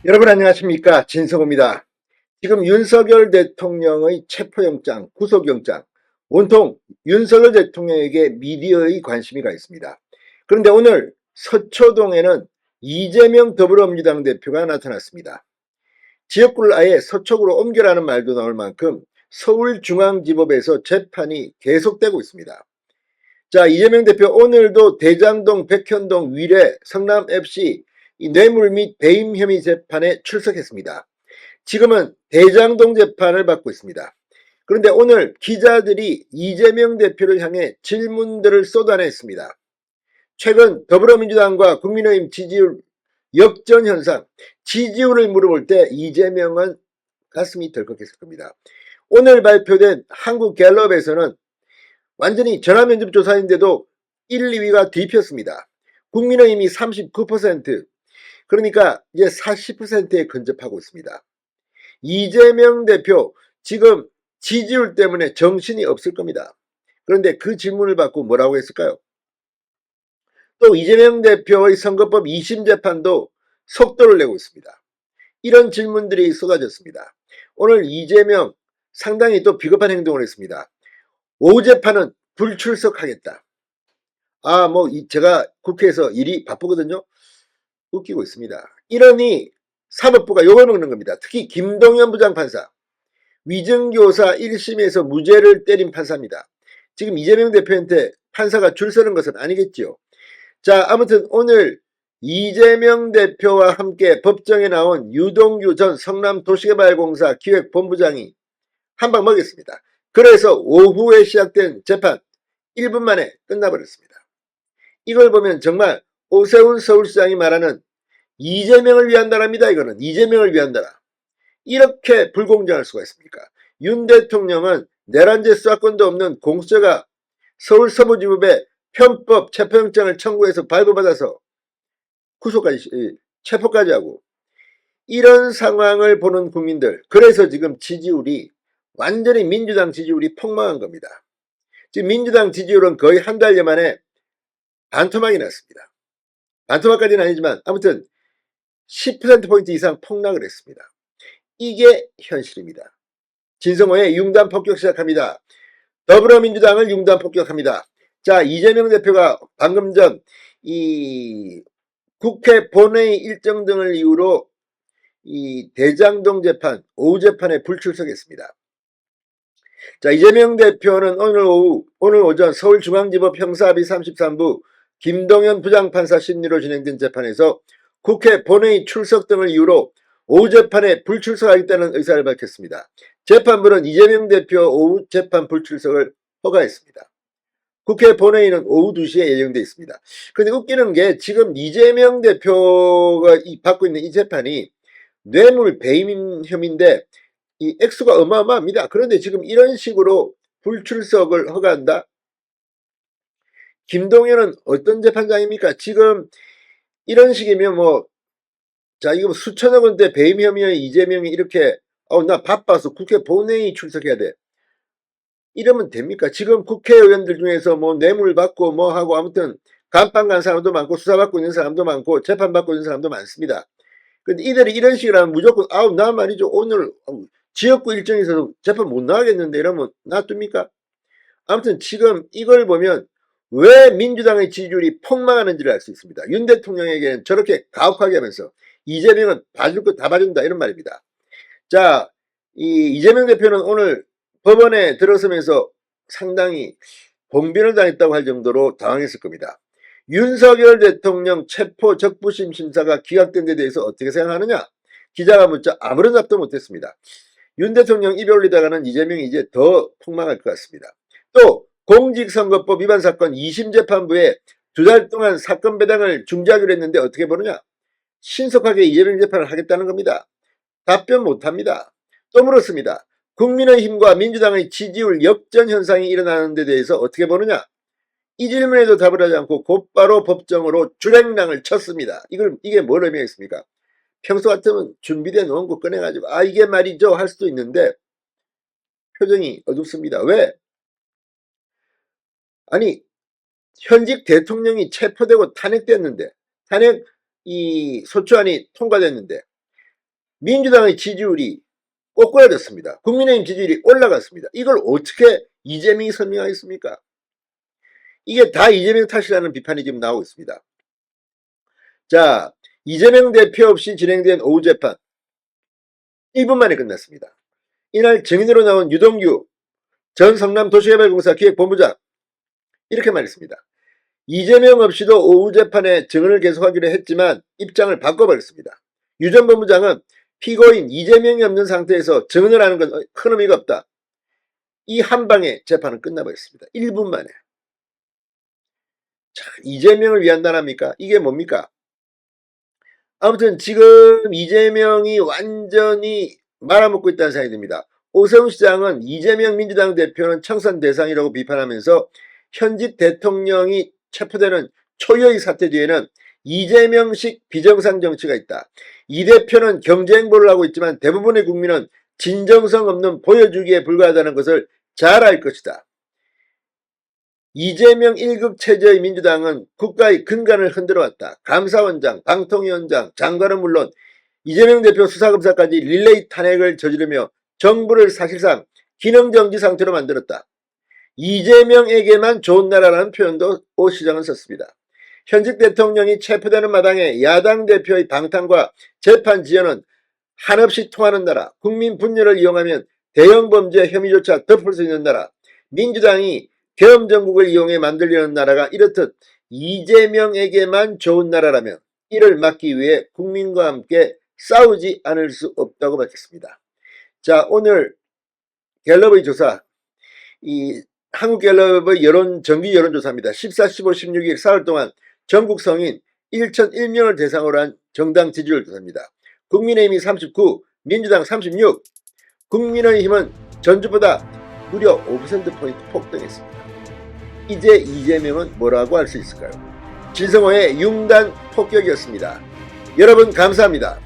여러분 안녕하십니까, 진성호입니다. 지금 윤석열 대통령의 체포영장, 구속영장, 온통 윤석열 대통령에게 미디어의 관심이 가 있습니다. 그런데 오늘 서초동에는 이재명 더불어민주당 대표가 나타났습니다. 지역구를 아예 서초구로 옮겨라는 말도 나올 만큼 서울중앙지법에서 재판이 계속되고 있습니다. 자, 이재명 대표 오늘도 대장동, 백현동, 위례, 성남FC 뇌물 및 배임 혐의 재판에 출석했습니다. 지금은 대장동 재판을 받고 있습니다. 그런데 오늘 기자들이 이재명 대표를 향해 질문들을 쏟아냈습니다. 최근 더불어민주당과 국민의힘 지지율 역전 현상, 지지율을 물어볼 때 이재명은 가슴이 덜컥했을 겁니다. 오늘 발표된 한국갤럽에서는 완전히 전화면접 조사인데도 1, 2위가 뒤폈습니다. 국민의힘이 39%, 그러니까 이제 40%에 근접하고 있습니다. 이재명 대표 지금 지지율 때문에 정신이 없을 겁니다. 그런데 그 질문을 받고 뭐라고 했을까요? 또 이재명 대표의 선거법 2심 재판도 속도를 내고 있습니다. 이런 질문들이 쏟아졌습니다. 오늘 이재명 상당히 또 비겁한 행동을 했습니다. 오후 재판은 불출석하겠다. 제가 국회에서 일이 바쁘거든요. 웃기고 있습니다. 이러니 사법부가 욕을 먹는 겁니다. 특히 김동연 부장판사, 위증교사 1심에서 무죄를 때린 판사입니다. 지금 이재명 대표한테 판사가 줄 서는 것은 아니겠지요. 자, 아무튼 오늘 이재명 대표와 함께 법정에 나온 유동규 전 성남도시개발공사 기획본부장이 한 방 먹였습니다. 그래서 오후에 시작된 재판 1분 만에 끝나버렸습니다. 이걸 보면 정말 오세훈 서울시장이 말하는 이재명을 위한 나라입니다. 이거는 이재명을 위한 나라. 이렇게 불공정할 수가 있습니까? 윤 대통령은 내란죄 수사권도 없는 공수처가 서울 서부지법에 편법 체포영장을 청구해서 발부받아서 체포까지 하고, 이런 상황을 보는 국민들, 그래서 지금 지지율이 완전히 민주당 지지율이 폭망한 겁니다. 지금 민주당 지지율은 거의 한 달여 만에 반토막이 났습니다. 반토막까지는 아니지만 아무튼 10%포인트 이상 폭락을 했습니다. 이게 현실입니다. 진성호의 융단 폭격 시작합니다. 더불어민주당을 융단 폭격합니다. 자, 이재명 대표가 방금 전 이 국회 본회의 일정 등을 이유로 이 대장동 재판, 오후 재판에 불출석했습니다. 자, 이재명 대표는 오늘 오전 서울중앙지법 형사합의 33부 김동연 부장판사 심리로 진행된 재판에서 국회 본회의 출석 등을 이유로 오후 재판에 불출석하겠다는 의사를 밝혔습니다. 재판부는 이재명 대표 오후 재판 불출석을 허가했습니다. 국회 본회의는 오후 2시에 예정되어 있습니다. 그런데 웃기는 게 지금 이재명 대표가 받고 있는 이 재판이 뇌물 배임 혐의인데 이 액수가 어마어마합니다. 그런데 지금 이런 식으로 불출석을 허가한다? 김동연은 어떤 재판장입니까? 지금 이런 식이면 이거 수천억 원대 배임 혐의의 이재명이 이렇게 나 바빠서 국회 본회의 출석해야 돼. 이러면 됩니까? 지금 국회의원들 중에서 뇌물 받고 하고 아무튼 감방 간 사람도 많고 수사받고 있는 사람도 많고 재판받고 있는 사람도 많습니다. 근데 이들이 이런 식으로 하면 무조건 나 말이죠. 오늘 지역구 일정에서 재판 못 나가겠는데 이러면 놔둡니까? 아무튼 지금 이걸 보면 왜 민주당의 지지율이 폭망하는지를 알 수 있습니다. 윤 대통령에게는 저렇게 가혹하게 하면서 이재명은 봐줄 거 다 봐준다 이런 말입니다. 자, 이재명 대표는 오늘 법원에 들어서면서 상당히 봉변을 당했다고 할 정도로 당황했을 겁니다. 윤석열 대통령 체포 적부심 심사가 기각된 데 대해서 어떻게 생각하느냐? 기자가 묻자 아무런 답도 못했습니다. 윤 대통령 입에 올리다가는 이재명이 이제 더 폭망할 것 같습니다. 또 공직선거법 위반 사건 2심 재판부에 2달 동안 사건 배당을 중지하기로 했는데 어떻게 보느냐? 신속하게 이재명 재판을 하겠다는 겁니다. 답변 못합니다. 또 물었습니다. 국민의힘과 민주당의 지지율 역전 현상이 일어나는 데 대해서 어떻게 보느냐? 이 질문에도 답을 하지 않고 곧바로 법정으로 주랭랑을 쳤습니다. 이게 뭘 의미했습니까? 평소 같으면 준비돼 놓은 거 꺼내가지고 이게 말이죠 할 수도 있는데 표정이 어둡습니다. 왜? 아니, 현직 대통령이 체포되고 탄핵됐는데 탄핵 소추안이 통과됐는데 민주당의 지지율이 꼬꾸라졌습니다. 국민의힘 지지율이 올라갔습니다. 이걸 어떻게 이재명이 설명하겠습니까? 이게 다 이재명 탓이라는 비판이 지금 나오고 있습니다. 자, 이재명 대표 없이 진행된 오후 재판 1분 만에 끝났습니다. 이날 증인으로 나온 유동규 전 성남도시개발공사 기획본부장 이렇게 말했습니다. 이재명 없이도 오후 재판에 증언을 계속하기로 했지만 입장을 바꿔버렸습니다. 유 전 본부장은 피고인 이재명이 없는 상태에서 증언을 하는 건 큰 의미가 없다. 이 한 방에 재판은 끝나버렸습니다. 1분 만에. 자, 이재명을 위한 나라입니까? 이게 뭡니까? 아무튼 지금 이재명이 완전히 말아먹고 있다는 생각이 듭니다. 오세훈 시장은 이재명 민주당 대표는 청산 대상이라고 비판하면서 현직 대통령이 체포되는 초유의 사태 뒤에는 이재명식 비정상 정치가 있다. 이 대표는 경제 행보를 하고 있지만 대부분의 국민은 진정성 없는 보여주기에 불과하다는 것을 잘 알 것이다. 이재명 1급 체제의 민주당은 국가의 근간을 흔들어왔다. 감사원장, 방통위원장, 장관은 물론 이재명 대표 수사검사까지 릴레이 탄핵을 저지르며 정부를 사실상 기능정지 상태로 만들었다. 이재명에게만 좋은 나라라는 표현도 오 시장은 썼습니다. 현직 대통령이 체포되는 마당에 야당 대표의 방탄과 재판 지연은 한없이 통하는 나라, 국민 분열을 이용하면 대형 범죄 혐의조차 덮을 수 있는 나라, 민주당이 계엄정국을 이용해 만들려는 나라가 이렇듯 이재명에게만 좋은 나라라면 이를 막기 위해 국민과 함께 싸우지 않을 수 없다고 밝혔습니다. 자, 오늘 갤럽의 조사, 이 한국갤럽의 정기 여론조사입니다. 14, 15, 16일 사흘 동안 전국 성인 1,001명을 대상으로 한 정당 지지율 조사입니다. 국민의힘이 39, 민주당 36, 국민의힘은 전주보다 무려 5%포인트 폭등했습니다. 이제 이재명은 뭐라고 할 수 있을까요? 진성호의 융단 폭격이었습니다. 여러분 감사합니다.